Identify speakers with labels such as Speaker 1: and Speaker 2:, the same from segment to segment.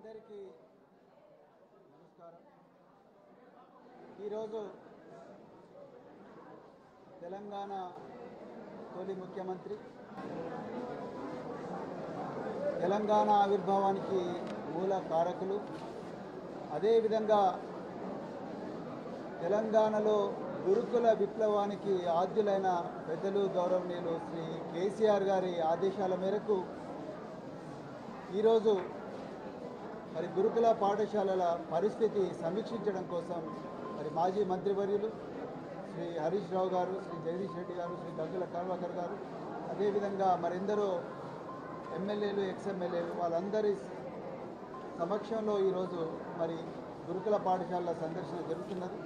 Speaker 1: అందరికీ నమస్కారం. ఈరోజు తెలంగాణ తొలి ముఖ్యమంత్రి, తెలంగాణ ఆవిర్భావానికి మూల కారకులు, అదేవిధంగా తెలంగాణలో గురుకుల విప్లవానికి ఆద్యులైన పెద్దలు గౌరవనీయులు శ్రీ కేసీఆర్ గారి ఆదేశాల మేరకు ఈరోజు మరి గురుకుల పాఠశాలల పరిస్థితి సమీక్షించడం కోసం మరి మాజీ మంత్రివర్యులు శ్రీ హరీష్ రావు గారు, శ్రీ జగదీష్ రెడ్డి గారు, శ్రీ గంగుల కరుణాకర్ గారు, అదేవిధంగా మరెందరో ఎమ్మెల్యేలు, ఎక్స్ఎమ్మెల్యేలు వాళ్ళందరి సమక్షంలో ఈరోజు మరి గురుకుల పాఠశాలల సందర్శన జరుగుతున్నది.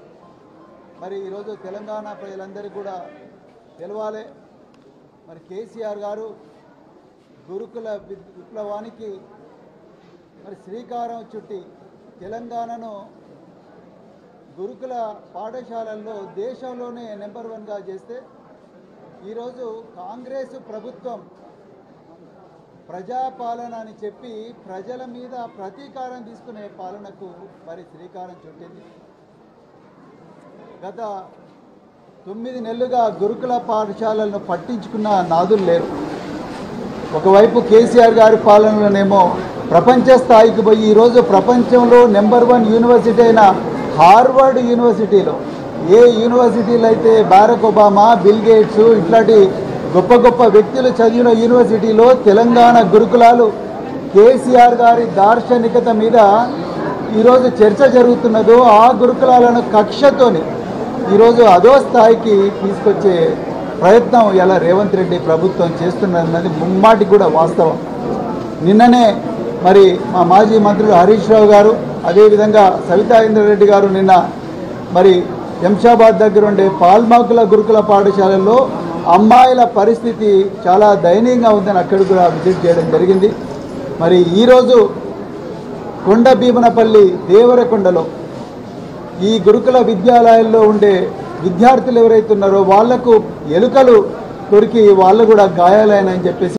Speaker 1: మరి ఈరోజు తెలంగాణ ప్రజలందరికీ కూడా తెలవాలి, మరి కేసీఆర్ గారు గురుకుల విప్లవానికి మరి శ్రీకారం చుట్టి తెలంగాణను గురుకుల పాఠశాలల్లో దేశంలోనే నెంబర్ 1గా చేస్తే ఈరోజు కాంగ్రెస్ ప్రభుత్వం ప్రజాపాలన అని చెప్పి ప్రజల మీద ప్రతీకారం తీసుకునే పాలనకు మరి శ్రీకారం చుట్టింది. గత 9 నెలలుగా గురుకుల పాఠశాలలను పట్టించుకున్న నాదులు లేరు. ఒకవైపు కేసీఆర్ గారి పాలనలోనేమో ప్రపంచ స్థాయికి పోయి ఈరోజు ప్రపంచంలో నెంబర్ 1 యూనివర్సిటీ అయిన హార్వర్డ్ యూనివర్సిటీలో, ఏ యూనివర్సిటీలో అయితే బారక్ ఒబామా, బిల్ గేట్స్ ఇట్లాంటి గొప్ప గొప్ప వ్యక్తులు చదివిన యూనివర్సిటీలో తెలంగాణ గురుకులాలు కేసీఆర్ గారి దార్శనికత మీద ఈరోజు చర్చ జరుగుతున్నదో ఆ గురుకులాలను కక్షతోని ఈరోజు అదో స్థాయికి తీసుకొచ్చే ప్రయత్నం ఇలా రేవంత్ రెడ్డి ప్రభుత్వం చేస్తున్నది ముమ్మాటికి కూడా వాస్తవం. నిన్ననే మరి మా మాజీ మంత్రులు హరీష్ రావు గారు, అదేవిధంగా సవితా ఇంద్రారెడ్డి గారు నిన్న మరి శంషాబాద్ దగ్గర ఉండే పాల్మాకుల గురుకుల పాఠశాలల్లో అమ్మాయిల పరిస్థితి చాలా దయనీయంగా ఉందని అక్కడ కూడా విజిట్ చేయడం జరిగింది. మరి ఈరోజు కొండ భీమనపల్లి దేవరకొండలో ఈ గురుకుల విద్యాలయాల్లో ఉండే విద్యార్థులు ఎవరైతే ఉన్నారో వాళ్లకు ఎలుకలు కొరికి వాళ్ళు కూడా గాయాలైనని చెప్పేసి